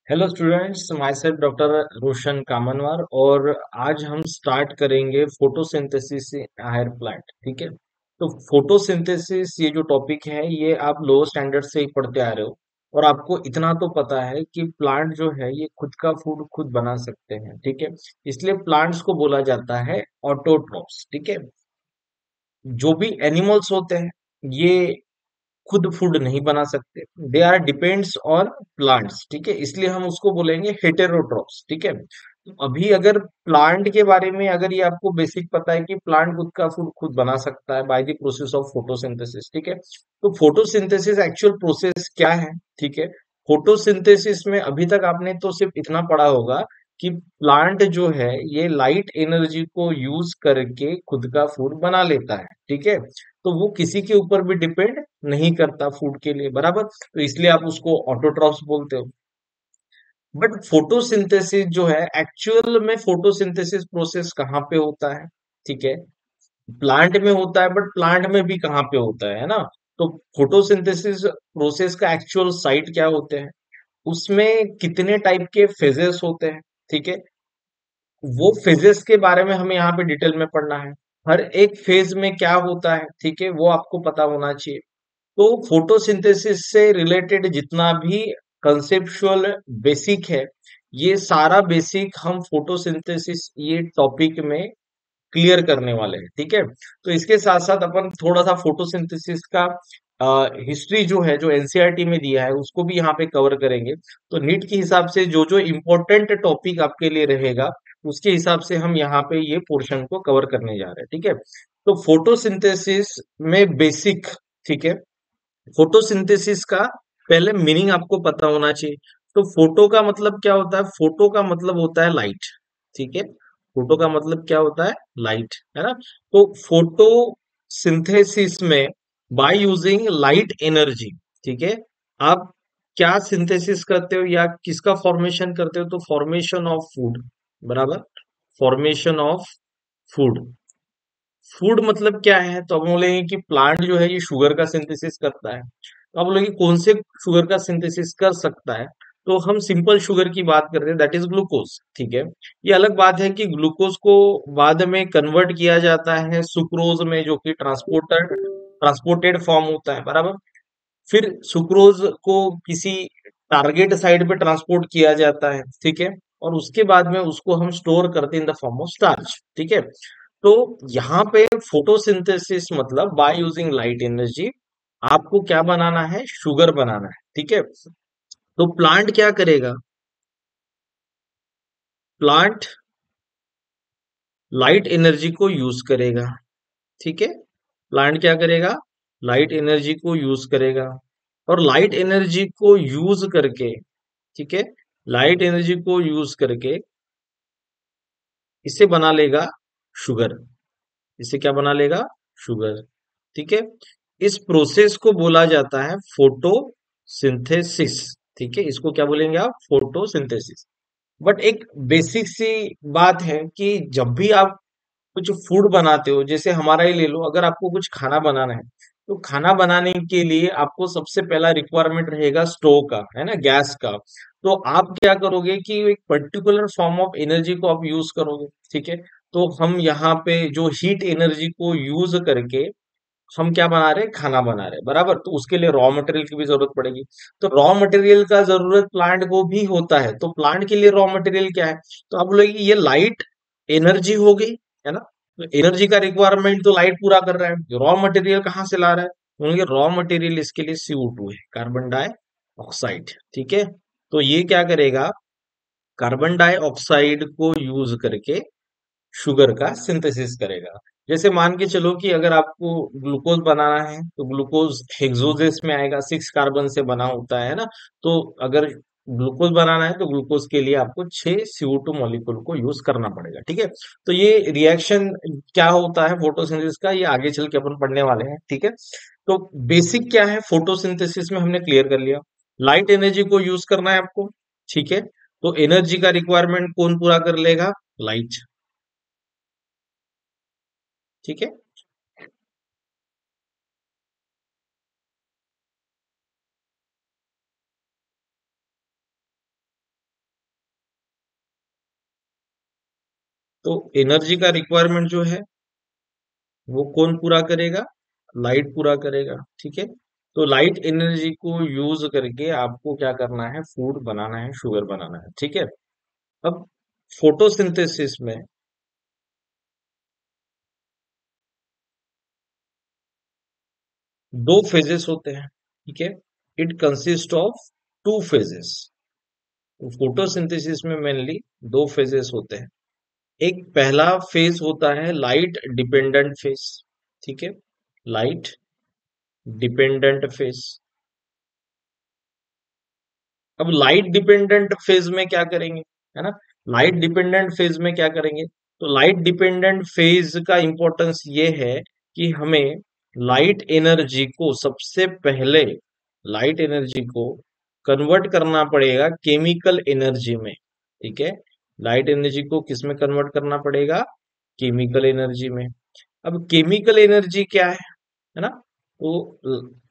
Hello students, myself doctor Roshan Kamanwar. और आज हम स्टार्ट करेंगे फोटोसिंथेसिस हायर प्लांट। ठीक है। तो फोटोसिंथेसिस ये जो टॉपिक है ये आप लोअर स्टैंडर्ड से ही पढ़ते आ रहे हो। और आपको इतना तो पता है कि प्लांट जो है ये खुद का फूड खुद बना सकते हैं। ठीक है। इसलिए प्लांट्स को बोला जाता है ऑटोट्रॉफ्स। ठीक है। जो भी एनिमल्स होते हैं ये खुद फूड नहीं बना सकते। They are depends on plants. ठीक है। इसलिए हम उसको बोलेंगे हेटेरोट्रॉप्स। ठीक है। तो अभी अगर प्लांट के बारे में अगर ये आपको बेसिक पता है कि प्लांट खुद का फूड खुद बना सकता है by the process of photosynthesis. ठीक है। तो फोटोसिंथेसिस एक्चुअल प्रोसेस क्या है? ठीक है। फोटोसिंथेसिस में अभी तक आपने तो सिर्फ इतना पढ़ा होगा कि प्लांट जो है ये लाइट एनर्जी को यूज करके खुद का फूड बना लेता है। ठीक है। तो वो किसी के ऊपर भी डिपेंड नहीं करता फूड के लिए। बराबर, तो इसलिए आप उसको ऑटोट्रॉफ्स बोलते हो। बट फोटोसिंथेसिस जो है एक्चुअल में फोटोसिंथेसिस प्रोसेस कहाँ पे होता है? ठीक है। प्लांट में होता है, बट प्लांट में भी कहाँ पे होता है ना? तो फोटोसिंथेसिस प्रोसेस का एक्चुअल साइट क्या होते हैं, उसमें कितने टाइप के फेजेस होते हैं। ठीक है। वो फेजेस के बारे में हमें यहाँ पे डिटेल में पढ़ना है। हर एक फेज में क्या होता है, ठीक है, वो आपको पता होना चाहिए। तो फोटोसिंथेसिस से रिलेटेड जितना भी कंसेप्चुअल बेसिक है, ये सारा बेसिक हम फोटोसिंथेसिस ये टॉपिक में क्लियर करने वाले हैं। ठीक है। तो इसके साथ साथ अपन थोड़ा सा फोटोसिंथेसिस का हिस्ट्री जो है, जो एनसीईआरटी में दिया है, उसको भी यहाँ पे कवर करेंगे। तो नीट के हिसाब से जो जो इम्पोर्टेंट टॉपिक आपके लिए रहेगा उसके हिसाब से हम यहाँ पे ये पोर्शन को कवर करने जा रहे हैं। ठीक है। तो फोटोसिंथेसिस में बेसिक, ठीक है, फोटोसिंथेसिस का पहले मीनिंग आपको पता होना चाहिए। तो फोटो का मतलब क्या होता है? फोटो का मतलब होता है लाइट। ठीक है। फोटो का मतलब क्या होता है? लाइट, है ना? तो फोटो सिंथेसिस में बाय यूजिंग लाइट एनर्जी, ठीक है, आप क्या सिंथेसिस करते हो या किसका फॉर्मेशन करते हो? तो फॉर्मेशन ऑफ फूड। बराबर, फॉर्मेशन ऑफ फूड। फूड मतलब क्या है? तो हम बोलेंगे कि प्लांट जो है ये शुगर का सिंथेसिस करता है। तो आप बोलेंगे कौन से शुगर का सिंथेसिस कर सकता है? तो हम सिंपल शुगर की बात करते हैं, दैट इज ग्लूकोज। ठीक है। ये अलग बात है कि ग्लूकोज को बाद में कन्वर्ट किया जाता है सुक्रोज में, जो कि ट्रांसपोर्टेड फॉर्म होता है। बराबर। फिर सुक्रोज को किसी टारगेट साइड पे ट्रांसपोर्ट किया जाता है। ठीक है। और उसके बाद में उसको हम स्टोर करते हैं in the form of starch. ठीक है। तो यहाँ पे फोटोसिंथेसिस मतलब बाय यूजिंग लाइट एनर्जी आपको क्या बनाना है? शुगर बनाना है। ठीक है। तो प्लांट क्या करेगा? प्लांट लाइट एनर्जी को यूज करेगा। ठीक है। प्लांट क्या करेगा? लाइट एनर्जी को यूज करेगा। और लाइट एनर्जी को यूज करके, ठीक है, लाइट एनर्जी को यूज करके इसे बना लेगा शुगर। इसे क्या बना लेगा? शुगर। ठीक है। इस प्रोसेस को बोला जाता है फोटोसिंथेसिस। ठीक है। इसको क्या बोलेंगे आप? फोटोसिंथेसिस। बट एक बेसिक सी बात है कि जब भी आप कुछ फूड बनाते हो, जैसे हमारा ही ले लो, अगर आपको कुछ खाना बनाना है तो खाना बनाने के लिए आपको सबसे पहला रिक्वायरमेंट रहेगा स्टोव का, है ना, गैस का। तो आप क्या करोगे कि एक पर्टिकुलर फॉर्म ऑफ एनर्जी को आप यूज करोगे। ठीक है। तो हम यहाँ पे जो हीट एनर्जी को यूज करके हम क्या बना रहे हैं? खाना बना रहे हैं। बराबर। तो उसके लिए रॉ मटेरियल की भी जरूरत पड़ेगी। तो रॉ मटेरियल का जरूरत प्लांट को भी होता है। तो प्लांट के लिए रॉ मटेरियल क्या है? तो आप बोलेंगे ये लाइट एनर्जी हो गई, है ना? तो एनर्जी का रिक्वायरमेंट तो लाइट पूरा कर रहा है। रॉ मटेरियल कहाँ से ला रहा है? बोलेंगे रॉ मटेरियल इसके लिए CO2 है, कार्बन डाई ऑक्साइड। ठीक है। तो ये क्या करेगा? कार्बन डाइऑक्साइड को यूज करके शुगर का सिंथेसिस करेगा। जैसे मान के चलो कि अगर आपको ग्लूकोज बनाना है तो ग्लूकोज हेक्सोजेस में आएगा, 6 कार्बन से बना होता है ना? तो अगर ग्लूकोज बनाना है तो ग्लूकोज के लिए आपको 6 CO2 मॉलिक्यूल को यूज करना पड़ेगा। ठीक है। तो ये रिएक्शन क्या होता है फोटोसिंथेसिस का, ये आगे चल के अपन पढ़ने वाले हैं। ठीक है। तो बेसिक क्या है फोटोसिंथेसिस में हमने क्लियर कर लिया। लाइट एनर्जी को यूज करना है आपको। ठीक है। तो एनर्जी का रिक्वायरमेंट कौन पूरा कर लेगा? लाइट। ठीक है। तो एनर्जी का रिक्वायरमेंट जो है वो कौन पूरा करेगा? लाइट पूरा करेगा, ठीक है। तो लाइट एनर्जी को यूज करके आपको क्या करना है? फूड बनाना है, शुगर बनाना है, ठीक है। अब फोटोसिंथेसिस में दो फेजेस होते हैं, ठीक है। It consist of two phases. Photosynthesis में मेनली दो फेजेस होते हैं। एक पहला फेज होता है लाइट डिपेंडेंट फेज, ठीक है। Light dependent phase. अब लाइट डिपेंडेंट फेज में क्या करेंगे, है ना? लाइट डिपेंडेंट फेज में क्या करेंगे? तो लाइट डिपेंडेंट फेज का इंपॉर्टेंस ये है कि हमें लाइट एनर्जी को सबसे पहले लाइट एनर्जी को कन्वर्ट करना पड़ेगा केमिकल एनर्जी में, ठीक है। लाइट एनर्जी को किस में कन्वर्ट करना पड़ेगा? केमिकल एनर्जी में। अब केमिकल एनर्जी क्या है ना? तो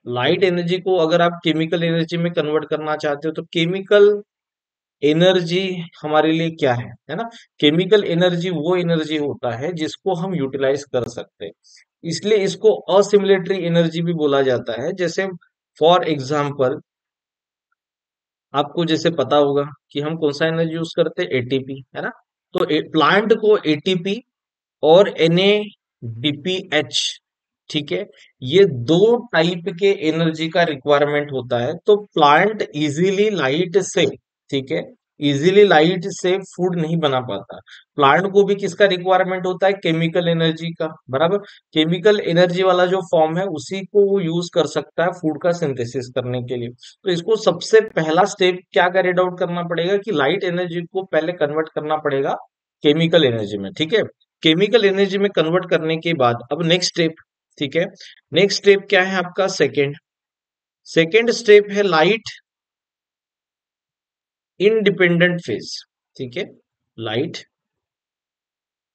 लाइट एनर्जी को अगर आप केमिकल एनर्जी में कन्वर्ट करना चाहते हो तो केमिकल एनर्जी हमारे लिए क्या है ना? केमिकल एनर्जी वो एनर्जी होता है जिसको हम यूटिलाइज कर सकते हैं, इसलिए इसको असिमिलेटरी एनर्जी भी बोला जाता है। जैसे फॉर एग्जाम्पल आपको जैसे पता होगा कि हम कौन सा एनर्जी यूज करते हैं? एटीपी, है ना? तो प्लांट को एटीपी और NADPH, ठीक है, ये दो टाइप के एनर्जी का रिक्वायरमेंट होता है। तो प्लांट इजीली लाइट से, ठीक है, इजीली लाइट से फूड नहीं बना पाता। प्लांट को भी किसका रिक्वायरमेंट होता है? केमिकल एनर्जी का, बराबर। केमिकल एनर्जी वाला जो फॉर्म है उसी को वो यूज कर सकता है फूड का सिंथेसिस करने के लिए। तो इसको सबसे पहला स्टेप क्या कैरिड आउट करना पड़ेगा कि लाइट एनर्जी को पहले कन्वर्ट करना पड़ेगा केमिकल एनर्जी में, ठीक है। केमिकल एनर्जी में कन्वर्ट करने के बाद अब नेक्स्ट स्टेप, ठीक है, नेक्स्ट स्टेप क्या है आपका? सेकेंड। सेकेंड स्टेप है लाइट इंडिपेंडेंट फेज, ठीक है। Light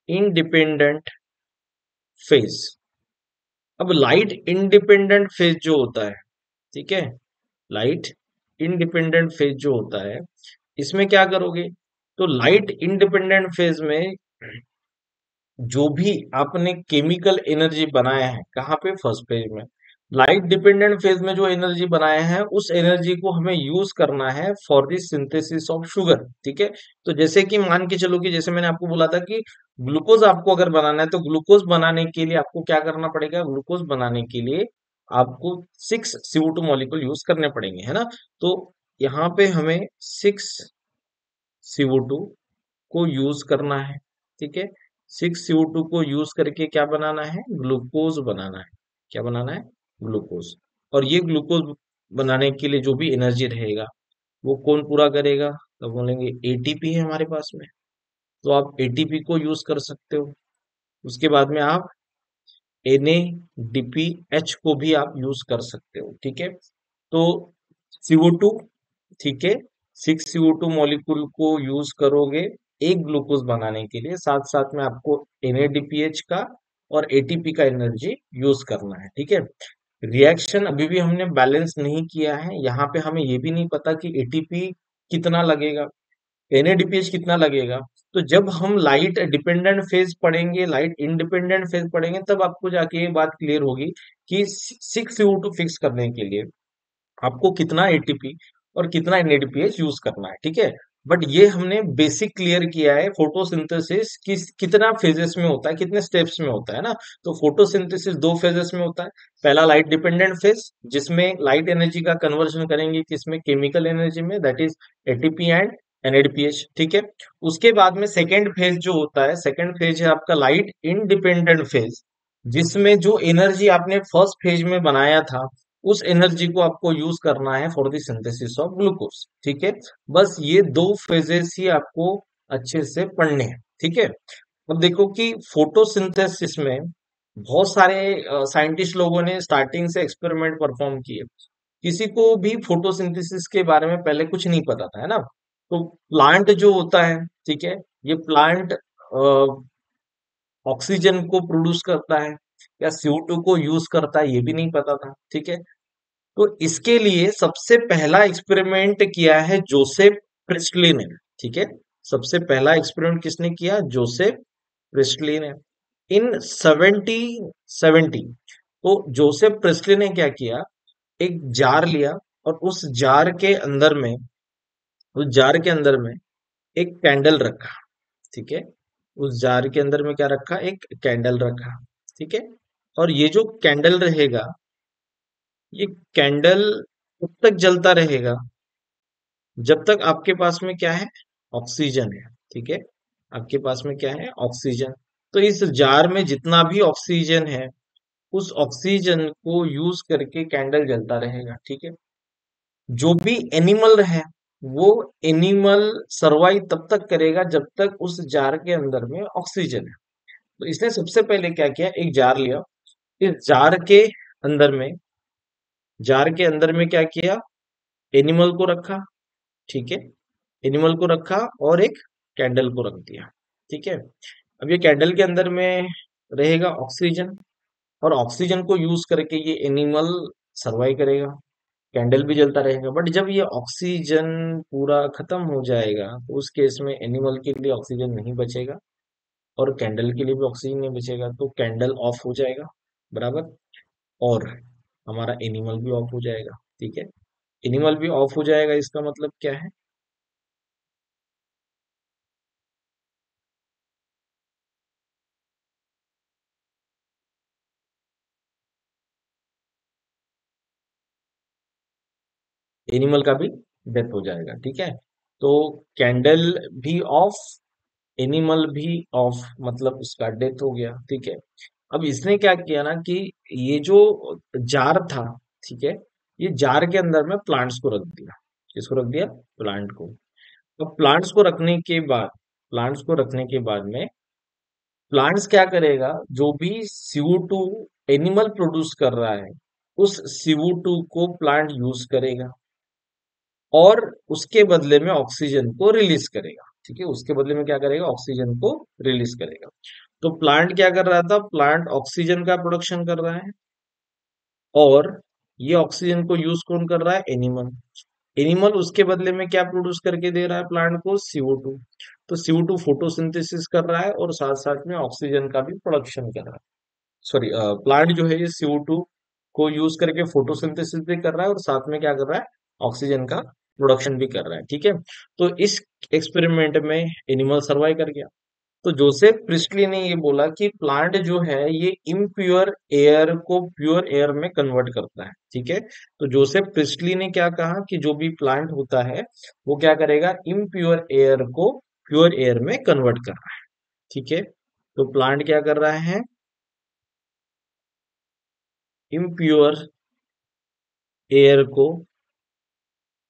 independent phase. अब लाइट इंडिपेंडेंट फेज जो होता है, ठीक है, लाइट इंडिपेंडेंट फेज जो होता है, इसमें क्या करोगे? तो लाइट इंडिपेंडेंट फेज में जो भी आपने केमिकल एनर्जी बनाया है, कहाँ पे? फर्स्ट फेज में। लाइट डिपेंडेंट फेज में जो एनर्जी बनाया है उस एनर्जी को हमें यूज करना है for the synthesis of sugar, ठीक है। तो जैसे कि मान के चलो कि जैसे मैंने आपको बोला था कि ग्लूकोज आपको अगर बनाना है तो ग्लूकोज बनाने के लिए आपको क्या करना पड़ेगा? ग्लूकोज बनाने के लिए आपको 6 CO2 मॉलिक्यूल यूज करने पड़ेंगे, है ना? तो यहाँ पे हमें 6 CO2 को यूज करना है, ठीक है। 6 CO2 को यूज करके क्या बनाना है? ग्लूकोज बनाना है। क्या बनाना है? ग्लूकोज। और ये ग्लूकोज बनाने के लिए जो भी एनर्जी रहेगा वो कौन पूरा करेगा? तो बोलेंगे एटीपी है हमारे पास में, तो आप एटीपी को यूज कर सकते हो। उसके बाद में आप NADPH को भी आप यूज कर सकते हो, ठीक है। तो CO2, ठीक है, 6 CO2 मॉलिक्यूल को यूज करोगे एक ग्लूकोज बनाने के लिए, साथ साथ में आपको NADPH का और ATP का एनर्जी यूज करना है, ठीक है। रिएक्शन अभी भी हमने बैलेंस नहीं किया है, यहाँ पे हमें ये भी नहीं पता कि ATP कितना लगेगा, NADPH कितना लगेगा। तो जब हम लाइट डिपेंडेंट फेज पढ़ेंगे, लाइट इंडिपेंडेंट फेज पढ़ेंगे, तब आपको जाके ये बात क्लियर होगी कि 6 CO2 फिक्स करने के लिए आपको कितना एटीपी और कितना एनएडीपीएच यूज करना है, ठीक है। बट ये हमने बेसिक क्लियर किया है फोटोसिंथेसिस किस कितना फेजेस में होता है, कितने स्टेप्स में होता है ना। तो फोटोसिंथेसिस दो फेजेस में होता है। पहला लाइट डिपेंडेंट फेज जिसमें लाइट एनर्जी का कन्वर्जन करेंगे किसमें? केमिकल एनर्जी में, that is ATP and NADPH, ठीक है। उसके बाद में सेकेंड फेज जो होता है, सेकेंड फेज है आपका लाइट इंडिपेंडेंट फेज, जिसमें जो एनर्जी आपने फर्स्ट फेज में बनाया था उस एनर्जी को आपको यूज करना है for the synthesis of glucose, ठीक है। बस ये दो फेजेस ही आपको अच्छे से पढ़ने हैं, ठीक है। अब देखो कि फोटोसिंथेसिस में बहुत सारे साइंटिस्ट लोगों ने स्टार्टिंग से एक्सपेरिमेंट परफॉर्म किए। किसी को भी फोटोसिंथेसिस के बारे में पहले कुछ नहीं पता था, है ना। तो प्लांट जो होता है, ठीक है, ये प्लांट ऑक्सीजन को प्रोड्यूस करता है या CO2 को यूज करता है, ये भी नहीं पता था, ठीक है। तो इसके लिए सबसे पहला एक्सपेरिमेंट किया है जोसेफ प्रिस्टली ने, ठीक है। सबसे पहला एक्सपेरिमेंट किसने किया? जोसेफ प्रिस्टली ने इन 1770। तो जोसेफ प्रिस्टली ने क्या किया, एक जार लिया और उस जार के अंदर में एक कैंडल रखा। ठीक है, उस जार के अंदर में क्या रखा, एक कैंडल रखा। ठीक है, और ये जो कैंडल रहेगा, ये कैंडल तब तक जलता रहेगा जब तक आपके पास में क्या है, ऑक्सीजन है। ठीक है, आपके पास में क्या है, ऑक्सीजन। तो इस जार में जितना भी ऑक्सीजन है, उस ऑक्सीजन को यूज करके कैंडल जलता रहेगा। ठीक है, जो भी एनिमल है, वो एनिमल सरवाइव तब तक करेगा जब तक उस जार के अंदर में ऑक्सीजन है। तो इसने सबसे पहले क्या किया, एक जार लिया, इस अंदर में जार के अंदर में क्या किया, एनिमल को रखा। ठीक है, एनिमल को रखा और एक कैंडल को रख दिया। ठीक है, अब ये कैंडल के अंदर में रहेगा ऑक्सीजन, और ऑक्सीजन को यूज करके ये एनिमल सरवाइव करेगा, कैंडल भी जलता रहेगा। बट जब ये ऑक्सीजन पूरा खत्म हो जाएगा, तो उस केस में एनिमल के लिए ऑक्सीजन नहीं बचेगा और कैंडल के लिए भी ऑक्सीजन नहीं बचेगा, तो कैंडल ऑफ हो जाएगा, बराबर। और हमारा एनिमल भी ऑफ हो जाएगा। ठीक है, एनिमल भी ऑफ हो जाएगा, इसका मतलब क्या है, एनिमल का भी डेथ हो जाएगा। ठीक है, तो कैंडल भी ऑफ, एनिमल भी ऑफ, मतलब उसका डेथ हो गया। ठीक है, अब इसने क्या किया ना कि ये जो जार था, ठीक है, ये जार के अंदर में प्लांट्स को रख दिया। किसको रख दिया, प्लांट को। अब प्लांट्स को रखने के बाद में प्लांट्स क्या करेगा, जो भी CO2 एनिमल प्रोड्यूस कर रहा है, उस CO2 को प्लांट यूज करेगा और उसके बदले में ऑक्सीजन को रिलीज करेगा। ठीक है, उसके बदले में क्या करेगा, ऑक्सीजन को रिलीज करेगा। तो प्लांट क्या कर रहा था, प्लांट ऑक्सीजन का प्रोडक्शन कर रहा है, और ये ऑक्सीजन को यूज कौन कर रहा है, एनिमल। एनिमल उसके बदले में क्या प्रोड्यूस करके दे रहा है प्लांट को, CO2। तो CO2 फोटोसिंथेसिस कर रहा है और साथ साथ में ऑक्सीजन का भी प्रोडक्शन कर रहा है। सॉरी, प्लांट जो है ये CO2 को यूज करके फोटोसिंथेसिस भी कर रहा है और साथ में क्या कर रहा है, ऑक्सीजन का प्रोडक्शन भी कर रहा है। ठीक है, तो इस एक्सपेरिमेंट में एनिमल सर्वाइव कर गया। तो जोसेफ प्रिस्टली ने ये बोला कि प्लांट जो है ये इम्प्योर एयर को प्योर एयर में कन्वर्ट करता है। ठीक है, तो जोसेफ प्रिस्टली ने क्या कहा कि जो भी प्लांट होता है, वो क्या करेगा, इम्प्योर एयर को प्योर एयर में कन्वर्ट कर रहा है। ठीक है, तो प्लांट क्या कर रहा है, इम्प्योर एयर को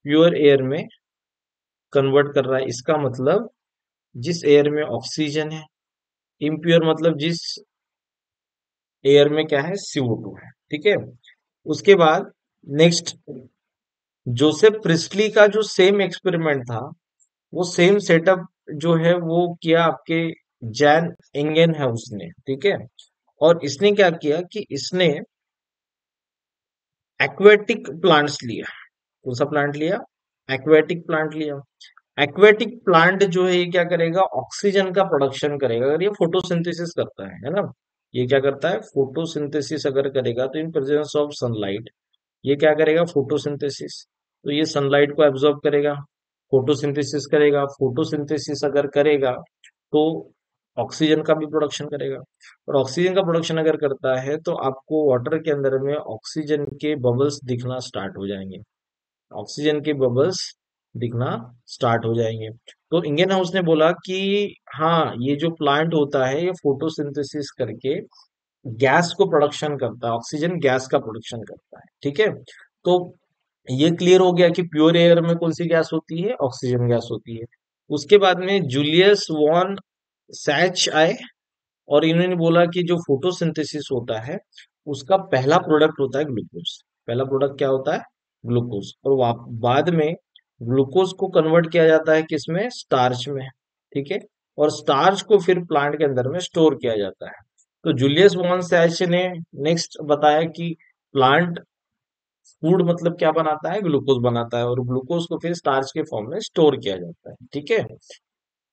प्योर एयर में कन्वर्ट कर रहा है। इसका मतलब जिस एयर में ऑक्सीजन है, इम्प्योर मतलब जिस एयर में क्या है, CO2 है। ठीक है, उसके बाद नेक्स्ट, जोसेफ प्रिस्टली का जो सेम एक्सपेरिमेंट था, वो सेम सेटअप जो है वो किया आपके जैन इंगेनहाउस ने। ठीक है, और इसने क्या किया कि इसने एक्वेटिक प्लांट्स लिया। कौन सा प्लांट लिया, एक्वेटिक प्लांट लिया। एक्वेटिक प्लांट जो है ये क्या करेगा, ऑक्सीजन का प्रोडक्शन करेगा अगर ये फोटोसिंथेसिस करता है ना। ये क्या करता है, फोटोसिंथेसिस अगर करेगा तो इन प्रेजेंस ऑफ सनलाइट ये क्या करेगा, फोटोसिंथेसिस। तो ये सनलाइट को एब्जॉर्ब करेगा, फोटोसिंथेसिस करेगा। फोटोसिंथेसिस अगर करेगा तो ऑक्सीजन का भी प्रोडक्शन करेगा, और ऑक्सीजन का प्रोडक्शन अगर करता है तो आपको वाटर के अंदर में ऑक्सीजन के बबल्स दिखना स्टार्ट हो जाएंगे। ऑक्सीजन के बबल्स दिखना स्टार्ट हो जाएंगे। तो इंडियन हाउस ने बोला कि हाँ, ये जो प्लांट होता है ये फोटोसिंथेसिस करके गैस को प्रोडक्शन करता है, ऑक्सीजन गैस का प्रोडक्शन करता है। ठीक है, तो ये क्लियर हो गया कि प्योर एयर में कौन सी गैस होती है, ऑक्सीजन गैस होती है। उसके बाद में जूलियस वॉन सैच आए और इन्होंने बोला कि जो फोटोसिंथेसिस होता है उसका पहला प्रोडक्ट होता है ग्लूकोज। पहला प्रोडक्ट क्या होता है, ग्लूकोज। और बाद में ग्लूकोज को कन्वर्ट किया जाता है किसमें, स्टार्च में। ठीक है, और स्टार्च को फिर प्लांट के अंदर में स्टोर किया जाता है। तो जूलियस वॉन सैच ने नेक्स्ट बताया कि प्लांट फूड मतलब क्या बनाता है, ग्लूकोज बनाता है, और ग्लूकोज को फिर स्टार्च के फॉर्म में स्टोर किया जाता है। ठीक है,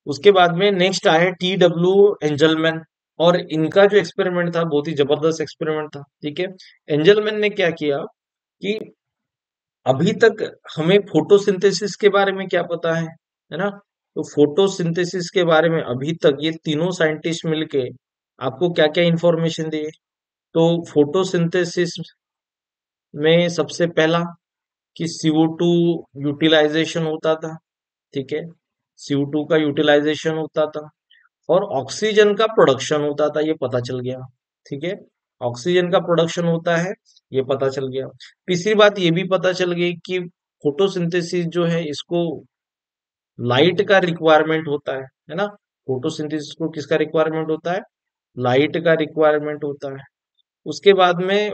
उसके बाद में नेक्स्ट आए TW एंजलमैन, और इनका जो एक्सपेरिमेंट था बहुत ही जबरदस्त एक्सपेरिमेंट था, ठीक है। एंजलमैन ने क्या किया कि अभी तक हमें फोटोसिंथेसिस के बारे में क्या पता है ना। तो फोटोसिंथेसिस के बारे में अभी तक ये तीनों साइंटिस्ट मिलके आपको क्या क्या इंफॉर्मेशन दिए। तो फोटोसिंथेसिस में सबसे पहला कि CO2 यूटिलाइजेशन होता था, ठीक है। CO2 का यूटिलाइजेशन होता था और ऑक्सीजन का प्रोडक्शन होता था, ये पता चल गया, ठीक है। ऑक्सीजन का प्रोडक्शन होता है, ये पता चल गया। तीसरी बात ये भी पता चल गई कि फोटोसिंथेसिस जो है इसको लाइट का रिक्वायरमेंट है ना। फोटोसिंथेसिस को किसका रिक्वायरमेंट होता है? लाइट का रिक्वायरमेंट होता है। उसके बाद में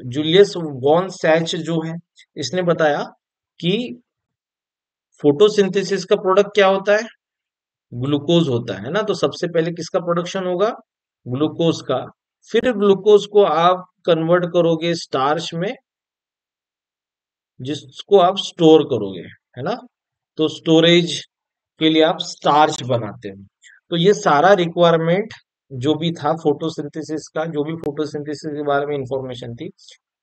जूलियस वॉन सैच जो है, इसने बताया कि फोटोसिंथेसिस का प्रोडक्ट क्या होता है? ग्लूकोज होता है ना। तो सबसे पहले किसका प्रोडक्शन होगा? ग्लूकोज का। फिर ग्लूकोज को आप कन्वर्ट करोगे स्टार्च में, जिसको आप स्टोर करोगे, है ना। तो स्टोरेज के लिए आप स्टार्च बनाते हैं। तो ये सारा रिक्वायरमेंट जो भी था फोटोसिंथेसिस का, जो भी फोटोसिंथेसिस के बारे में इंफॉर्मेशन थी,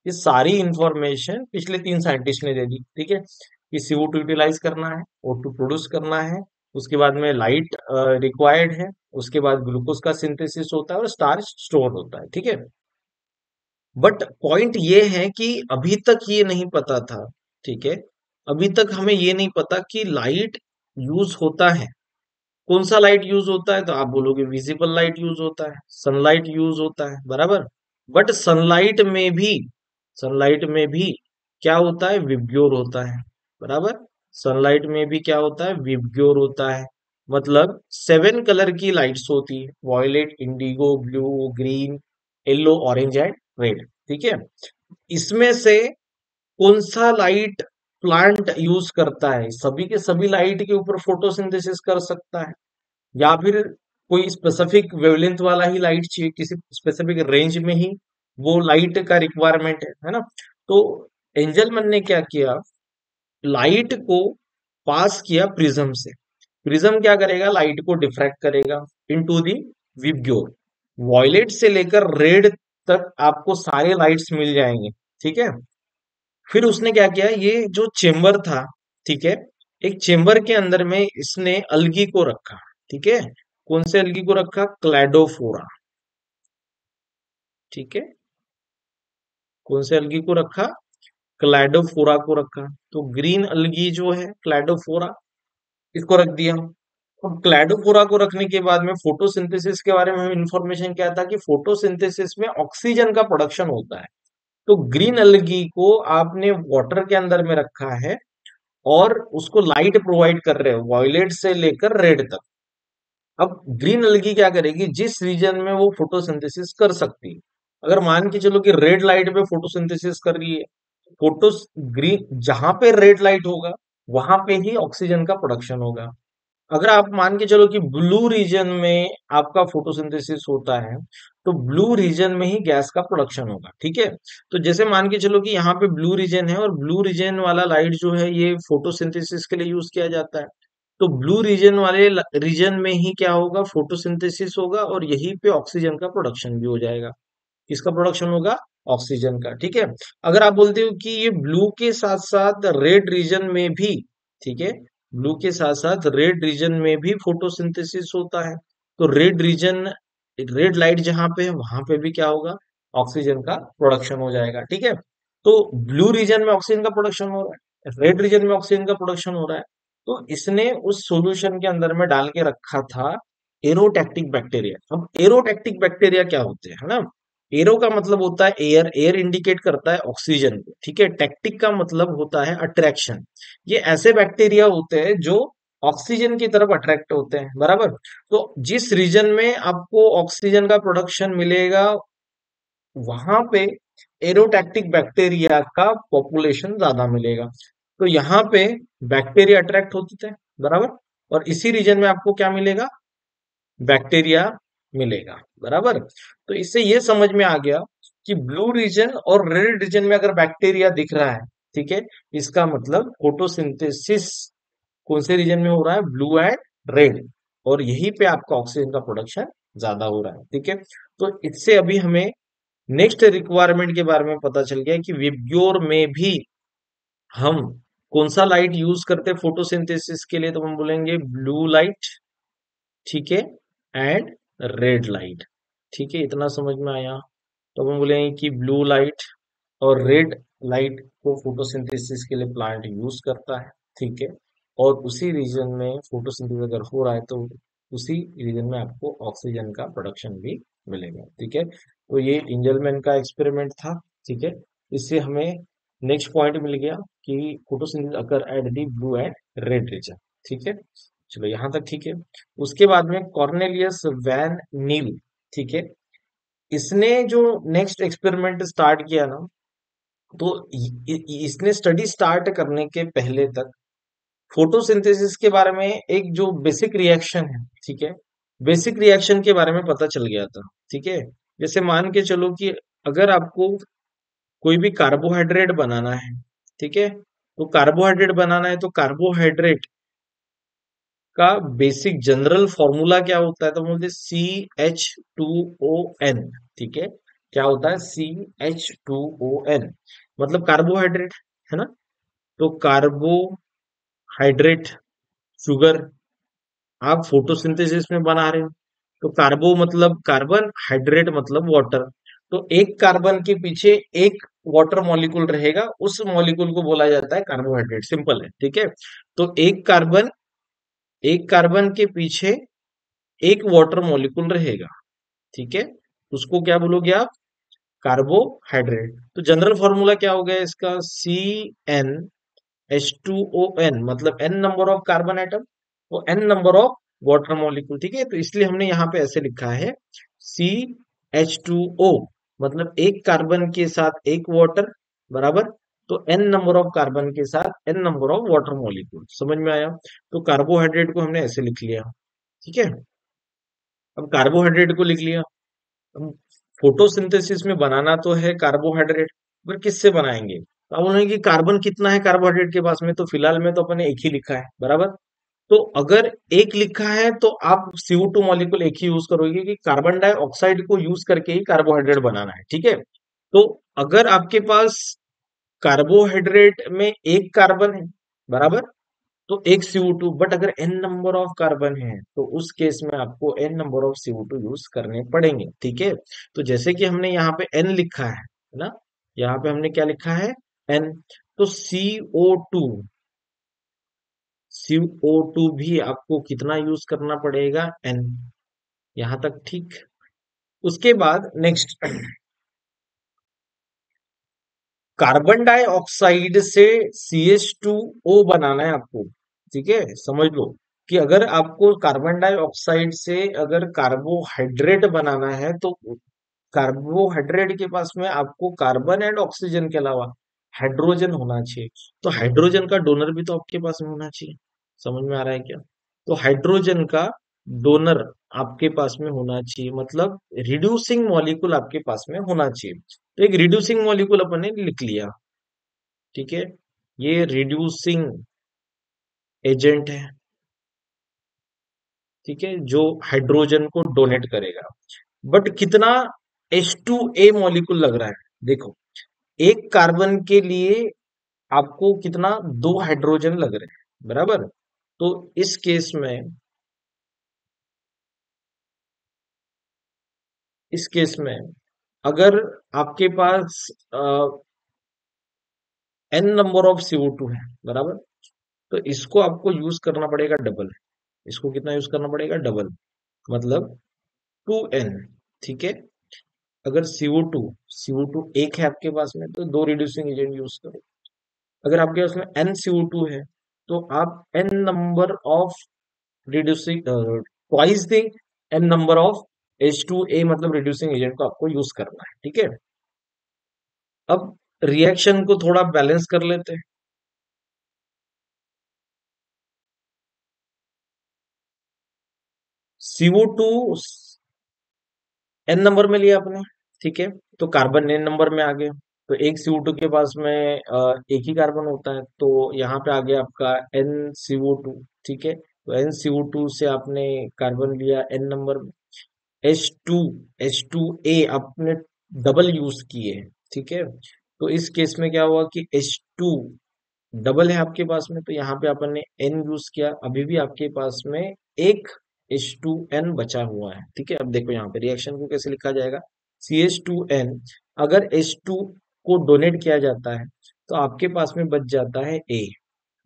ये सारी इंफॉर्मेशन पिछले तीन साइंटिस्ट ने दे दी, ठीक है। कि CO2 यूटिलाइज करना है, O2 प्रोड्यूस करना है, उसके बाद में लाइट रिक्वायर्ड है, उसके बाद ग्लूकोज का सिंथेसिस होता है और स्टार्च स्टोर होता है, ठीक है। बट पॉइंट ये है कि अभी तक ये नहीं पता था, ठीक है। अभी तक हमें ये नहीं पता कि लाइट यूज होता है। कौन सा लाइट यूज होता है? तो आप बोलोगे विजिबल लाइट यूज होता है, सनलाइट यूज होता है, बराबर। बट सनलाइट में भी क्या होता है? विबग्योर होता है, बराबर। सनलाइट में भी क्या होता है? विबग्योर होता है। मतलब 7 कलर की लाइट्स होती है, violet, indigo, blue, green, yellow, orange and red, ठीक है। इसमें से कौन सा लाइट प्लांट यूज करता है? सभी के सभी लाइट के ऊपर फोटोसिंथेसिस कर सकता है, या फिर कोई स्पेसिफिक वेवलेंथ वाला ही लाइट चाहिए, किसी स्पेसिफिक रेंज में ही वो लाइट का रिक्वायरमेंट है ना। तो एंजलमैन ने क्या किया, लाइट को पास किया प्रिज्म से। प्रिज्म क्या करेगा? लाइट को डिफ्रैक्ट करेगा इनटू दी विबग्योर। वॉयलेट से लेकर रेड तक आपको सारे लाइट्स मिल जाएंगे, ठीक है। फिर उसने क्या किया, ये जो चेम्बर था, ठीक है, एक चेम्बर के अंदर में इसने अलगी को रखा, ठीक है। कौन से अलगी को रखा? क्लैडोफोरा, ठीक है। कौन से अलगी को रखा? क्लैडोफोरा को रखा। तो ग्रीन अलगी जो है क्लैडोफोरा, इसको रख दिया। अब क्लैडोफोरा को रखने के बाद में फोटोसिंथेसिस के बारे में इंफॉर्मेशन क्या था कि फोटोसिंथेसिस में ऑक्सीजन का प्रोडक्शन होता है। तो ग्रीन अलगी को आपने वाटर के अंदर में रखा है और उसको लाइट प्रोवाइड कर रहे हो, वॉयलेट से लेकर रेड तक। अब ग्रीन अलगी क्या करेगी? जिस रीजन में वो फोटोसिंथेसिस कर सकती है, अगर मान के चलो कि रेड लाइट पे फोटोसिंथेसिस कर रही है, फोटो ग्रीन जहां पे रेड लाइट होगा वहां पे ही ऑक्सीजन का प्रोडक्शन होगा। अगर आप मान के चलो कि ब्लू रीजन में आपका फोटोसिंथेसिस होता है, तो ब्लू रीजन में ही गैस का प्रोडक्शन होगा, ठीक है। तो जैसे मान के चलो कि यहाँ पे ब्लू रीजन है और ब्लू रीजन वाला लाइट जो है ये फोटोसिंथेसिस के लिए यूज किया जाता है। तो ब्लू रीजन वाले रीजन में ही क्या होगा? फोटोसिंथेसिस होगा और यहीं पे ऑक्सीजन का प्रोडक्शन भी हो जाएगा। किसका प्रोडक्शन होगा? ऑक्सीजन का, ठीक है। अगर आप बोलते हो कि ये ब्लू के साथ साथ रेड रीजन में भी, ठीक है, ब्लू के साथ साथ रेड रीजन में भी फोटोसिंथेसिस होता है, तो रेड रीजन, रेड लाइट जहां पे है वहां पे भी क्या होगा? ऑक्सीजन का प्रोडक्शन हो जाएगा, ठीक है। तो ब्लू रीजन में ऑक्सीजन का प्रोडक्शन हो रहा है, रेड रीजन में ऑक्सीजन का प्रोडक्शन हो रहा है। तो इसने उस सॉल्यूशन के अंदर में डाल के रखा था एरोटैक्टिक बैक्टीरिया। अब एरोटैक्टिक बैक्टीरिया क्या होते हैं, है ना। एरो का मतलब होता है एयर, एयर इंडिकेट करता है ऑक्सीजन को, ठीक है। टैक्टिक का मतलब होता है अट्रैक्शन। ये ऐसे बैक्टीरिया होते हैं जो ऑक्सीजन की तरफ अट्रैक्ट होते हैं, बराबर। तो जिस रीजन में आपको ऑक्सीजन का प्रोडक्शन मिलेगा वहां पे एरोटैक्टिक बैक्टीरिया का पॉपुलेशन ज्यादा मिलेगा। तो यहाँ पे बैक्टीरिया अट्रैक्ट होते थे, बराबर। और इसी रीजन में आपको क्या मिलेगा? बैक्टीरिया मिलेगा, बराबर। तो इससे ये समझ में आ गया कि ब्लू रीजन और रेड रीजन में अगर बैक्टीरिया दिख रहा है, ठीक है, इसका मतलब फोटोसिंथेसिस कौन से रीजन में हो रहा है? Blue and red. और यहीं पे आपका ऑक्सीजन का प्रोडक्शन ज्यादा हो रहा है। ठीक है, तो इससे अभी हमें नेक्स्ट रिक्वायरमेंट के बारे में पता चल गया कि विबग्योर में भी हम कौन सा लाइट यूज करते हैं फोटोसिंथेसिस के लिए, तो हम बोलेंगे ब्लू लाइट, ठीक है, एंड रेड लाइट। ठीक है, इतना समझ में आया। तो हम बोलेंगे कि ब्लू लाइट और रेड लाइट को फोटोसिंथेसिस के लिए प्लांट यूज करता है। ठीक है, और उसी रीजन में फोटोसिंथेसिस अगर हो रहा है तो उसी रीजन में आपको ऑक्सीजन का प्रोडक्शन भी मिलेगा। ठीक है, तो ये एंजलमैन का एक्सपेरिमेंट था। ठीक है, इससे हमें नेक्स्ट पॉइंट मिल गया कि photosynthesis occur at the blue and red region. ठीक है, चलो यहां तक ठीक है। उसके बाद में कॉर्नेलियस वैन नील, ठीक है, इसने जो नेक्स्ट एक्सपेरिमेंट स्टार्ट किया ना, तो इसने स्टडी स्टार्ट करने के पहले तक फोटोसिंथेसिस के बारे में एक जो बेसिक रिएक्शन है, ठीक है, बेसिक रिएक्शन के बारे में पता चल गया था। ठीक है, जैसे मान के चलो कि अगर आपको कोई भी कार्बोहाइड्रेट बनाना है, ठीक है, तो कार्बोहाइड्रेट बनाना है तो कार्बोहाइड्रेट का बेसिक जनरल फॉर्मूला क्या होता है, तो बोलते CH2ON। ठीक है, क्या होता है CH2ON, मतलब कार्बोहाइड्रेट, है ना। तो कार्बोहाइड्रेट, शुगर, आप फोटोसिंथेसिस में बना रहे हो, तो कार्बो मतलब कार्बन, हाइड्रेट मतलब वाटर। तो एक कार्बन के पीछे एक वाटर मॉलिक्यूल रहेगा, उस मॉलिक्यूल को बोला जाता है कार्बोहाइड्रेट। सिंपल है। ठीक है, तो एक कार्बन के पीछे एक वाटर मॉलिक्यूल रहेगा। ठीक है, उसको क्या बोलोगे आप, कार्बोहाइड्रेट। तो जनरल फॉर्मूला क्या हो गया इसका, CnH2ON, मतलब n number of carbon atom, तो n number of water molecule. ठीक है, तो इसलिए हमने यहाँ पे ऐसे लिखा है CH2O, मतलब एक कार्बन के साथ एक वाटर, बराबर, तो n नंबर ऑफ कार्बन के साथ n number of water molecule. समझ में आया। तो कार्बोहाइड्रेट को हमने ऐसे लिख लिया। ठीक है, अब कार्बोहाइड्रेट को लिख लिया। अब फोटोसिंथेसिस में बनाना तो है कार्बोहाइड्रेट, पर किससे बनाएंगे, तो अब बोलेंगे कि कार्बन कितना है कार्बोहाइड्रेट के पास में, तो फिलहाल में तो अपने एक ही लिखा है, बराबर। तो अगर एक लिखा है तो आप CO2 मॉलिक्यूल एक ही यूज करोगे, कि कार्बन डाइऑक्साइड को यूज करके ही कार्बोहाइड्रेट बनाना है। ठीक है, तो अगर आपके पास कार्बोहाइड्रेट में एक कार्बन है, बराबर, तो एक CO2, बट अगर n नंबर ऑफ कार्बन है तो उस केस में आपको n number of CO2 use करने पड़ेंगे। ठीक है, तो जैसे कि हमने यहाँ पे n लिखा है ना, यहाँ पे हमने क्या लिखा है, n, तो CO2 भी आपको कितना यूज करना पड़ेगा, n। यहां तक ठीक। उसके बाद नेक्स्ट, कार्बन डाइऑक्साइड से CH2O बनाना है आपको। ठीक है, समझ लो कि अगर आपको कार्बन डाइऑक्साइड से अगर कार्बोहाइड्रेट बनाना है तो कार्बोहाइड्रेट के पास में आपको कार्बन एंड ऑक्सीजन के अलावा हाइड्रोजन होना चाहिए। तो हाइड्रोजन का डोनर भी तो आपके पास में होना चाहिए। समझ में आ रहा है क्या, तो हाइड्रोजन का डोनर आपके पास में होना चाहिए, मतलब रिड्यूसिंग मॉलिक्यूल आपके पास में होना चाहिए। तो एक रिड्यूसिंग मॉलिक्यूल अपन ने लिख लिया। ठीक है, ये रिड्यूसिंग एजेंट है। ठीक है, जो हाइड्रोजन को डोनेट करेगा, बट कितना H2A मॉलिक्यूल लग रहा है, देखो, एक कार्बन के लिए आपको कितना, दो हाइड्रोजन लग रहे हैं, बराबर। तो इस केस में अगर आपके पास n नंबर ऑफ CO2 है, बराबर, तो इसको आपको यूज करना पड़ेगा डबल। इसको कितना यूज करना पड़ेगा, डबल, मतलब 2n। ठीक है, अगर CO2 एक है आपके पास में तो दो रिड्यूसिंग एजेंट यूज करो। अगर आपके पास में NCO2 है तो आप n number of reducing, twice the n number of H2A, मतलब रिड्यूसिंग एजेंट को आपको यूज करना है। ठीक है, अब रिएक्शन को थोड़ा बैलेंस कर लेते हैं। CO2 n नंबर में लिया आपने, ठीक है, तो कार्बन n नंबर में आ गए। तो एक CO2 के पास में एक ही कार्बन होता है, तो यहाँ पे आ गया आपका NCO2। ठीक है, तो NCO2 से आपने कार्बन लिया N नंबर में, H2, H2A आपने डबल यूज किए, ठीक है। तो इस केस में क्या हुआ कि H2 डबल है आपके पास में, तो यहाँ पे अपन ने N यूज किया, अभी भी आपके पास में एक H2N बचा हुआ है, ठीक है। अब देखो यहाँ पे रिएक्शन को कैसे लिखा जाएगा, CH2N, अगर H2 को डोनेट किया जाता है तो आपके पास में बच जाता है A,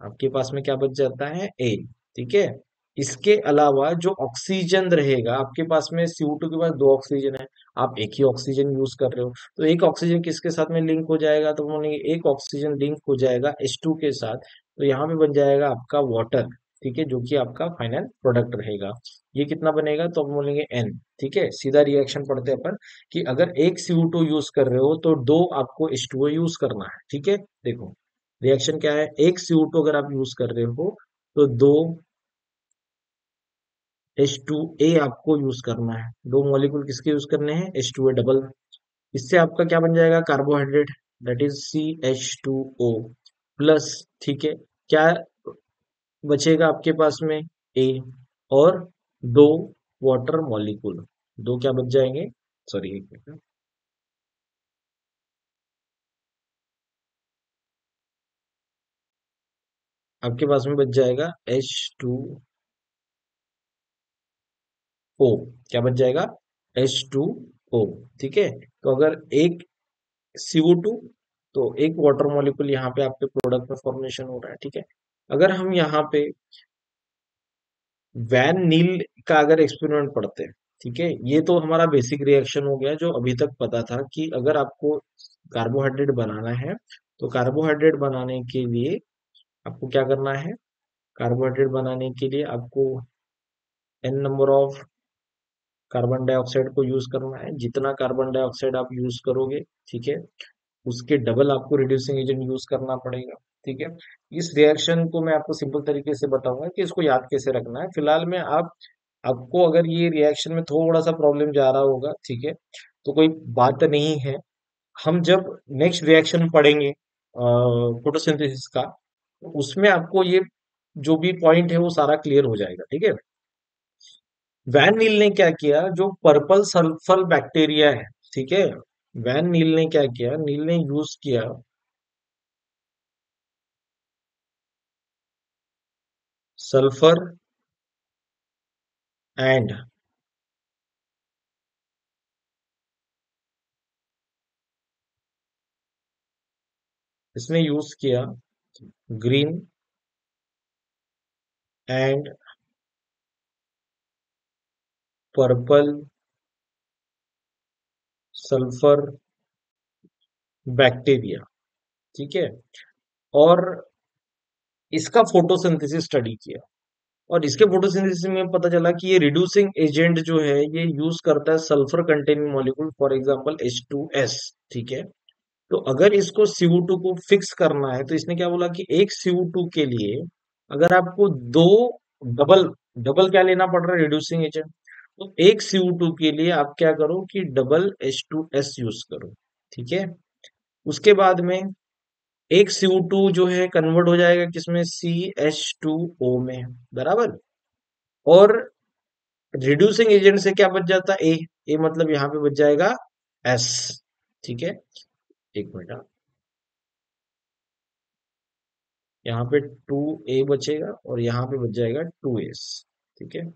आपके पास में क्या बच जाता है ए, ठीक है। इसके अलावा जो ऑक्सीजन रहेगा आपके पास में, CO2 के पास दो ऑक्सीजन है, आप एक ही ऑक्सीजन यूज कर रहे हो, तो एक ऑक्सीजन किसके साथ में लिंक हो जाएगा, तो बोलेंगे एक ऑक्सीजन लिंक हो जाएगा H2 के साथ, तो यहाँ पे बन जाएगा आपका वाटर, ठीक है, जो कि आपका फाइनल प्रोडक्ट रहेगा। ये कितना बनेगा, तो हम बोलेंगे N, ठीक है। सीधा रिएक्शन पढ़ते हैं अपन कि अगर एक CO2 यूज कर रहे हो तो दो आपको H2O यूज करना है, ठीक है। देखो रिएक्शन क्या है, एक CO2 अगर आप यूज कर रहे हो तो दो H2A आपको यूज करना है, दो मॉलिक्यूल किसके यूज करने हैं, H2A डबल। इससे आपका क्या बन जाएगा, carbohydrate, that is CH2O plus, ठीक है। क्या बचेगा आपके पास में, A, और दो वाटर मॉलिक्यूल, दो क्या बच जाएंगे, सॉरी एक मिनट, आपके पास में बच जाएगा H2O, क्या बच जाएगा, H2O, ठीक है। तो अगर एक CO2 तो एक वाटर मॉलिक्यूल यहाँ पे आपके प्रोडक्ट में फॉर्मेशन हो रहा है, ठीक है। अगर हम यहाँ पे वैन नील का अगर एक्सपेरिमेंट पढ़ते हैं, ठीक है, ये तो हमारा बेसिक रिएक्शन हो गया जो अभी तक पता था कि अगर आपको कार्बोहाइड्रेट बनाना है तो कार्बोहाइड्रेट बनाने के लिए आपको क्या करना है, कार्बोहाइड्रेट बनाने के लिए आपको N number of carbon dioxide को यूज करना है, जितना कार्बन डाइऑक्साइड आप यूज करोगे, ठीक है, उसके डबल आपको रिड्यूसिंग एजेंट यूज करना पड़ेगा, ठीक है। इस रिएक्शन को मैं आपको सिंपल तरीके से बताऊंगा कि इसको याद कैसे रखना है। फिलहाल में आप, आपको अगर ये रिएक्शन में थोड़ा सा प्रॉब्लम जा रहा होगा, ठीक है, तो कोई बात नहीं है। हम जब नेक्स्ट रिएक्शन पढ़ेंगे फोटोसिंथेसिस का, तो उसमें आपको ये जो भी पॉइंट है वो सारा क्लियर हो जाएगा, ठीक है। वैन नील ने क्या किया, जो पर्पल सल्फर बैक्टीरिया है, ठीक है, वैन नील ने क्या किया, नील ने यूज किया सल्फर एंड, इसने यूज किया green and purple sulphur bacteria, ठीक है, और इसका फोटोसिंथेसिस स्टडी किया, और इसके फोटोसिंथेसिस में पता चला कि ये रिड्यूसिंग एजेंट जो है ये यूज करता है sulphur containing molecule, for example H2S, ठीक है। तो अगर इसको CO2 को फिक्स करना है तो इसने क्या बोला कि एक CO2 के लिए अगर आपको दो डबल, डबल क्या लेना पड़ रहा है, रिड्यूसिंग एजेंट, तो एक CO2 के लिए आप क्या करो कि डबल H2S यूज करो, ठीक है। उसके बाद में एक CO2 जो है कन्वर्ट हो जाएगा किसमें, CH2O में, बराबर। और रिड्यूसिंग एजेंट से क्या बच जाता है, ए मतलब यहाँ पे बच जाएगा S, ठीक है। एक मिनट, यहाँ पे 2A बचेगा और यहाँ पे बच जाएगा 2S, ठीक है।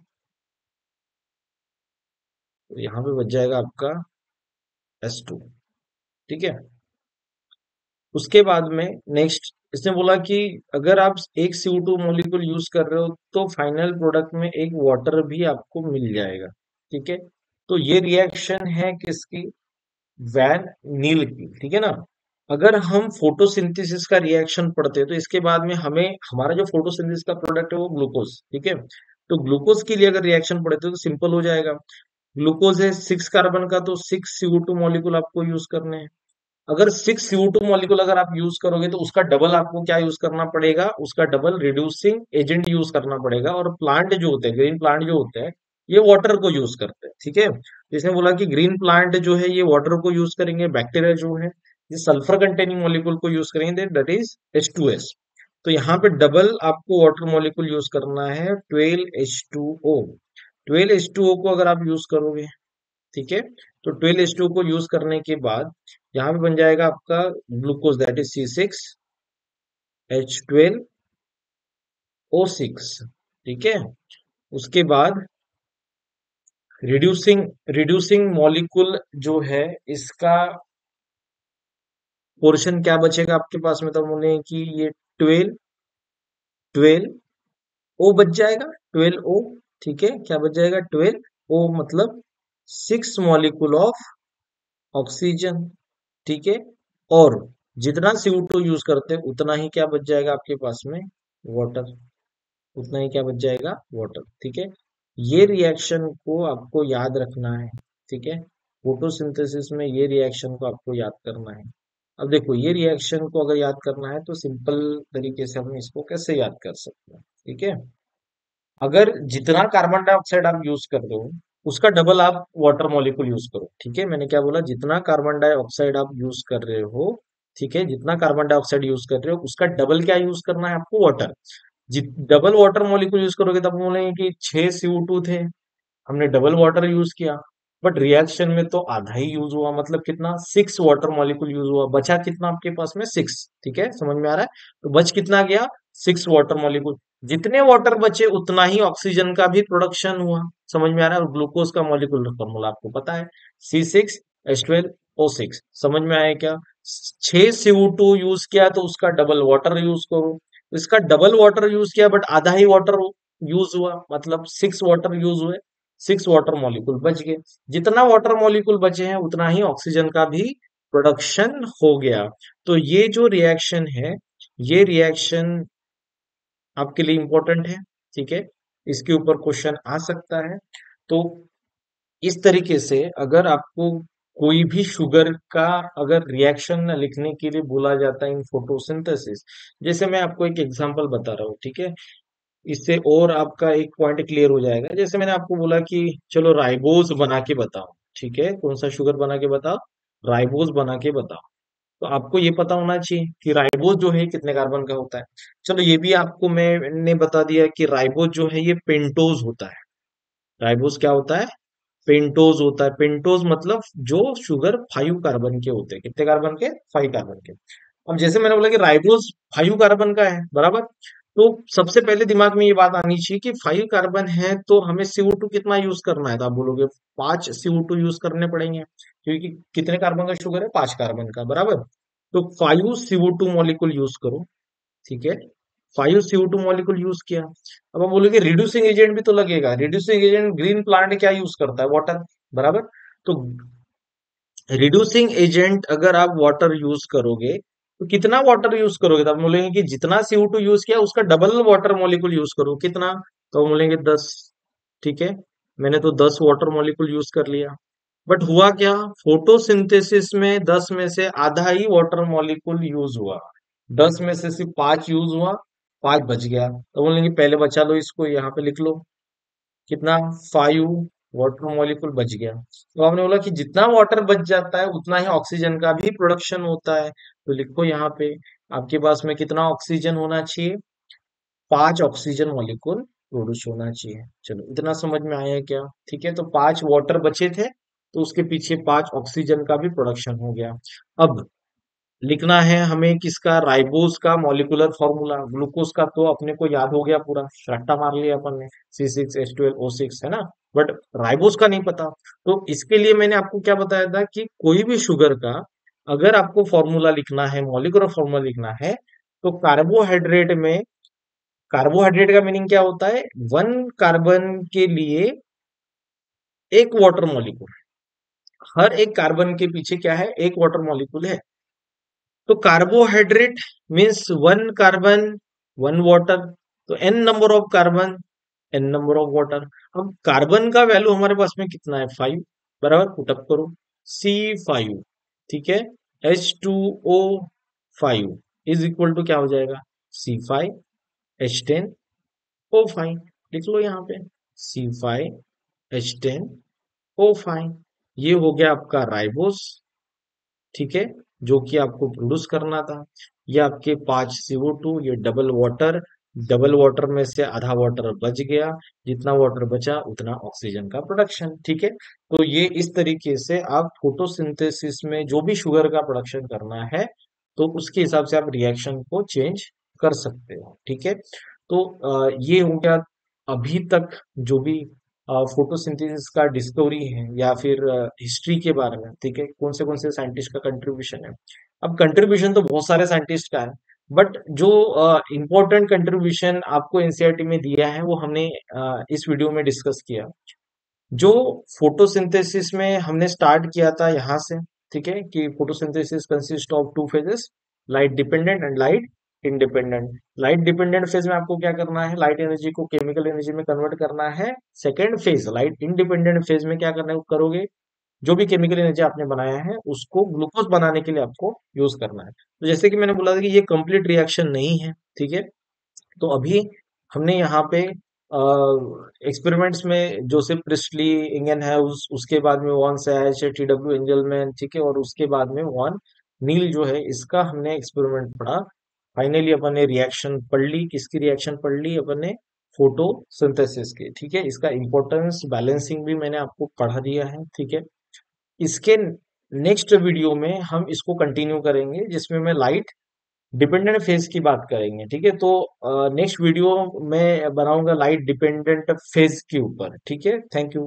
तो यहाँ पे बच जाएगा आपका S2, ठीक है। उसके बाद में नेक्स्ट इसने बोला कि अगर आप एक CO2 मॉलिक्यूल यूज कर रहे हो तो फाइनल प्रोडक्ट में एक वाटर भी आपको मिल जाएगा, ठीक है। तो ये रिएक्शन है किसकी, वैन नील की, ठीक है ना। अगर हम फोटोसिंथेसिस का रिएक्शन पढ़ते हैं तो इसके बाद में हमें हमारा जो फोटोसिंथेसिस का प्रोडक्ट है वो ग्लूकोज, ठीक है। तो ग्लूकोज के लिए अगर रिएक्शन पढ़ते हैं तो सिंपल हो जाएगा, ग्लूकोज है 6 कार्बन का, तो 6 CO2 मॉलिक्यूल आपको यूज करने हैं। अगर 6 CO2 मॉलिक्यूल अगर आप यूज करोगे तो उसका डबल आपको क्या यूज करना पड़ेगा, उसका डबल रिड्यूसिंग एजेंट यूज करना पड़ेगा। और प्लांट जो होते हैं, ग्रीन प्लांट जो होते हैं, ये वाटर को यूज करते हैं, ठीक है। जिसने बोला कि ग्रीन प्लांट जो है ये वाटर को यूज करेंगे, बैक्टीरिया जो है ये सल्फर कंटेनिंग मॉलिक्यूल को यूज करेंगे, दैट इज H2S। तो यहाँ पे डबल आपको वाटर मॉलिक्यूल यूज करना है 12H2O। 12H2O को अगर आप यूज करोगे, ठीक है, तो 12H2O को यूज करने के बाद यहाँ पे बन जाएगा आपका ग्लूकोज, दैट इज C6H12O6। ठीक है, उसके बाद रिड्यूसिंग रिड्यूसिंग मॉलिक्यूल जो है, इसका पोर्शन क्या बचेगा आपके पास में, तो बोले कि ये 12 बच जाएगा, 12O। ठीक है, क्या बच जाएगा, 12O, मतलब 6 मॉलिक्यूल ऑफ ऑक्सीजन। ठीक है, और जितना CO2 यूज करते हैं उतना ही क्या बच जाएगा आपके पास में, वाटर। उतना ही क्या बच जाएगा, वाटर। ठीक है, ये रिएक्शन को आपको याद रखना है। ठीक है, फोटोसिंथेसिस में ये रिएक्शन को आपको याद करना है। अब देखो, ये रिएक्शन को अगर याद करना है तो सिंपल तरीके से हम इसको कैसे याद कर सकते हैं। ठीक है, अगर जितना कार्बन डाइऑक्साइड आप यूज कर रहे हो उसका डबल आप वाटर मॉलिक्यूल यूज करो। ठीक है, मैंने क्या बोला, जितना कार्बन डाइऑक्साइड आप यूज कर रहे हो, ठीक है, जितना कार्बन डाइऑक्साइड यूज कर रहे हो उसका डबल क्या यूज करना है आपको, water. Double water molecule use करोगे तब बोलेंगे कि 6 CO2 थे, हमने डबल वाटर यूज किया, बट रिएक्शन में तो आधा ही यूज हुआ, मतलब कितना, 6 वाटर मॉलिक्यूल यूज हुआ, बचा कितना आपके पास में, 6। ठीक है, समझ में आ रहा है, तो बच कितना गया, 6 वाटर मॉलिक्यूल। जितने वाटर बचे उतना ही ऑक्सीजन का भी प्रोडक्शन हुआ। समझ में आ रहा है, और ग्लूकोज का मॉलिक्यूलर फॉर्मूला आपको पता है, C6H12O6। समझ में आया क्या, 6 CO2 यूज किया तो उसका डबल वाटर यूज करो, इसका डबल वाटर यूज किया बट आधा ही वाटर यूज हुआ, मतलब 6 वाटर यूज हुए, 6 वाटर मॉलिक्यूल बच गए। जितना वाटर मॉलिक्यूल बचे हैं उतना ही ऑक्सीजन का भी प्रोडक्शन हो गया। तो ये जो रिएक्शन है, ये रिएक्शन आपके लिए इंपॉर्टेंट है। ठीक है, इसके ऊपर क्वेश्चन आ सकता है। तो इस तरीके से अगर आपको कोई भी शुगर का अगर रिएक्शन लिखने के लिए बोला जाता है इन फोटोसिंथेसिस, जैसे मैं आपको एक एग्जांपल बता रहा हूँ, ठीक है, इससे और आपका एक पॉइंट क्लियर हो जाएगा। जैसे मैंने आपको बोला कि चलो राइबोज बना के बताओ, ठीक है, कौन सा शुगर बना के बताओ, राइबोज बना के बताओ। तो आपको ये पता होना चाहिए कि राइबोज जो है कितने कार्बन का होता है। चलो ये भी आपको मैंने बता दिया कि राइबोज जो है ये पेंटोज होता है। राइबोज क्या होता है, पेंटोज होता है। पेंटोज मतलब जो शुगर 5 कार्बन के होते हैं, कितने कार्बन के, 5 कार्बन के। अब जैसे मैंने बोला कि राइबोज 5 कार्बन का है, बराबर, तो सबसे पहले दिमाग में ये बात आनी चाहिए कि 5 कार्बन है तो हमें CO2 कितना यूज करना है, तो आप बोलोगे 5 CO2 यूज करने पड़ेंगे, क्योंकि कितने कार्बन का शुगर है, 5 कार्बन का, बराबर। तो 5 CO2 मॉलिक्यूल यूज करो। ठीक है, 5 CO2 मॉलिक्यूल यूज किया। अब हम बोलोगे रिड्यूसिंग एजेंट भी तो लगेगा, रिड्यूसिंग एजेंट ग्रीन प्लांट क्या यूज करता है, वाटर, बराबर। तो रिड्यूसिंग एजेंट अगर आप वाटर यूज करोगे तो कितना वाटर यूज करोगे, तो आप बोलेंगे कि जितना CO2 यूज किया उसका डबल वाटर मॉलिक्यूल यूज करो, कितना, तो हम बोलेंगे 10। ठीक है, मैंने तो 10 वाटर मॉलिक्यूल यूज कर लिया, बट हुआ क्या, फोटोसिंथेसिस में 10 में से आधा ही वाटर मॉलिक्यूल यूज हुआ, 10 में से सिर्फ 5 यूज हुआ, 5 बच गया, तो बोलेंगे पहले बचा लो, इसको यहाँ पे लिख लो, कितना, 5 वाटर मॉलिक्यूल बच गया। तो आपने बोला कि जितना वाटर बच जाता है उतना ही ऑक्सीजन का भी प्रोडक्शन होता है, तो लिखो यहाँ पे, आपके पास में कितना ऑक्सीजन होना चाहिए, 5 ऑक्सीजन मॉलिक्यूल प्रोड्यूस होना चाहिए। चलो इतना समझ में आया क्या, ठीक है, तो 5 वाटर बचे थे तो उसके पीछे 5 ऑक्सीजन का भी प्रोडक्शन हो गया। अब लिखना है हमें किसका, राइबोज का मॉलिक्यूलर फॉर्मूला। ग्लूकोज का तो अपने को याद हो गया, पूरा रट्टा मार लिया अपन ने, C6H12O6, है ना, बट राइबोज का नहीं पता। तो इसके लिए मैंने आपको क्या बताया था कि कोई भी शुगर का अगर आपको फॉर्मूला लिखना है, मॉलिक्यूलर फॉर्मूला लिखना है, तो कार्बोहाइड्रेट में, कार्बोहाइड्रेट का मीनिंग क्या होता है, 1 कार्बन के लिए एक वाटर मॉलिक्यूल, हर एक कार्बन के पीछे क्या है, एक वाटर मॉलिक्यूल है। तो कार्बोहाइड्रेट मीन्स 1 कार्बन 1 वाटर, तो n number of carbon n number of water. अब कार्बन का वैल्यू हमारे पास में कितना है, 5, बराबर, पुटअप करो, C5, ठीक है, H2O5 इज इक्वल टू क्या हो जाएगा, C5H10O5। लिख लो यहाँ पे, C5H10O5, ये हो गया आपका राइबोस। ठीक है, जो कि आपको प्रोड्यूस करना था। ये आपके 5 CO2, ये डबल वाटर में से आधा वाटर बच गया, जितना वाटर बचा उतना ऑक्सीजन का प्रोडक्शन। ठीक है, तो ये इस तरीके से आप फोटोसिंथेसिस में जो भी शुगर का प्रोडक्शन करना है तो उसके हिसाब से आप रिएक्शन को चेंज कर सकते हो। ठीक है, तो ये हो गया अभी तक जो भी फोटोसिंथेसिस का डिस्कवरी है या फिर हिस्ट्री के बारे में। ठीक है, कौन से साइंटिस्ट का कंट्रीब्यूशन है। अब कंट्रीब्यूशन तो बहुत सारे साइंटिस्ट का है, बट जो इम्पोर्टेंट कंट्रीब्यूशन आपको एनसीईआरटी में दिया है वो हमने इस वीडियो में डिस्कस किया। जो फोटोसिंथेसिस में हमने स्टार्ट किया था यहाँ से। ठीक है, कि photosynthesis consist of two phases, light dependent and light independent. Light dependent phase में आपको क्या करना है, लाइट एनर्जी को केमिकल एनर्जी में कन्वर्ट करना है। Second phase light independent phase में क्या करना है, करोगे जो भी केमिकल एनर्जी आपने बनाया है उसको ग्लूकोज बनाने के लिए आपको यूज करना है। तो जैसे कि मैंने बोला था कि ये कंप्लीट रिएक्शन नहीं है। ठीक है, तो अभी हमने यहाँ पे एक्सपेरिमेंट्स में जोसेफ प्रिस्टली, इंगन है, उसके बाद में वॉन सैच, TW एंजलमैन, ठीक है, और उसके बाद में वॉन नील जो है, इसका हमने एक्सपेरिमेंट पढ़ा। फाइनली अपन ने रिएक्शन पढ़ ली। किसकी रिएक्शन पढ़ ली अपन ने, फोटोसिंथेसिस की। ठीक है, इसका इंपॉर्टेंस बैलेंसिंग भी मैंने आपको पढ़ा दिया है। ठीक है, इसके नेक्स्ट वीडियो में हम इसको कंटिन्यू करेंगे जिसमें मैं लाइट डिपेंडेंट फेज की बात करेंगे। ठीक है, तो नेक्स्ट वीडियो में बनाऊंगा लाइट डिपेंडेंट फेज के ऊपर। ठीक है, थैंक यू।